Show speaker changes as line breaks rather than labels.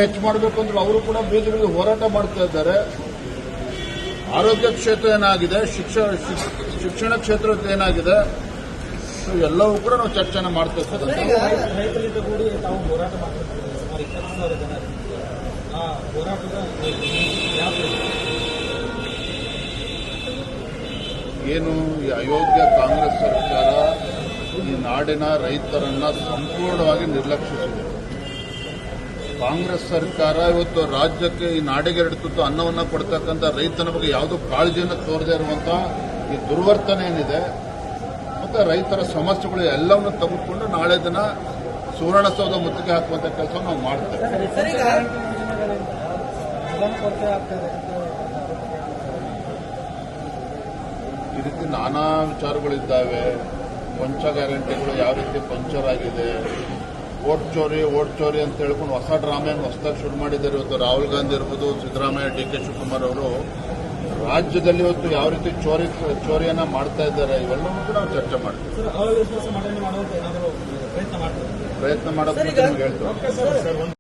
ಹೆಚ್ಚು ಮಾಡಬೇಕು ಅಂದ್ರೆ ಅವರು ಕೂಡ ಬೀದಿಗಳಿಗೆ ಹೋರಾಟ ಮಾಡ್ತಾ ಇದ್ದಾರೆ. ಆರೋಗ್ಯ ಕ್ಷೇತ್ರ ಏನಾಗಿದೆ, ಶಿಕ್ಷಣ ಕ್ಷೇತ್ರ ಏನಾಗಿದೆ, ಎಲ್ಲವೂ ಕೂಡ ನಾವು ಚರ್ಚೆನ ಮಾಡ್ತಾ ಇದ್ದೇವೆ. ಏನು ಈ ಅಯೋಗ್ಯ ಕಾಂಗ್ರೆಸ್ ಸರ್ಕಾರ ಈ ನಾಡಿನ ರೈತರನ್ನ ಸಂಪೂರ್ಣವಾಗಿ ನಿರ್ಲಕ್ಷಿಸಿದೆ. ಕಾಂಗ್ರೆಸ್ ಸರ್ಕಾರ ಇವತ್ತು ರಾಜ್ಯಕ್ಕೆ ಈ ನಾಡಿಗೆ 2 ತುತ್ತು ಅನ್ನವನ್ನು ಕೊಡ್ತಕ್ಕಂಥ ರೈತನ ಬಗ್ಗೆ ಯಾವುದೋ ಕಾಳಜಿಯನ್ನು ತೋರದೇ ಇರುವಂತಹ ಈ ದುರ್ವರ್ತನೆ ಏನಿದೆ, ಮತ್ತೆ ರೈತರ ಸಮಸ್ಯೆಗಳು ಎಲ್ಲವನ್ನು ತೆಗೆದುಕೊಂಡು ನಾಳೆ ದಿನ ಸುವರ್ಣಸೌಧ ಮುತ್ತಿಗೆ ಹಾಕುವಂತ ಕೆಲಸ ನಾವು ಮಾಡ್ತೇವೆ. ಈ ರೀತಿ ನಾನಾ ವಿಚಾರಗಳಿದ್ದಾವೆ. ಪಂಚ ಗ್ಯಾರಂಟಿಗಳು ಯಾವ ರೀತಿ ಪಂಚರ್ ಆಗಿದೆ, ಓಟ್ ಚೋರಿ ಅಂತ ಹೇಳ್ಕೊಂಡು ಹೊಸ ಡ್ರಾಮೆಯನ್ನು ಹೊಸದಾಗಿ ಶುರು ಮಾಡಿದ್ದಾರೆ. ಇವತ್ತು ರಾಹುಲ್ ಗಾಂಧಿ ಇರ್ಬೋದು, ಸಿದ್ದರಾಮಯ್ಯ, ಡಿ ಕೆ ಶಿವಕುಮಾರ್ ಅವರು ರಾಜ್ಯದಲ್ಲಿ ಇವತ್ತು ಯಾವ ರೀತಿ ಚೋರಿಯನ್ನ ಮಾಡ್ತಾ ಇದ್ದಾರೆ, ಇವೆಲ್ಲವೂ ಕೂಡ ನಾವು ಚರ್ಚೆ ಮಾಡ್ತೀವಿ. ಪ್ರಯತ್ನ ಮಾಡೋದು ಹೇಳ್ತೀವಿ.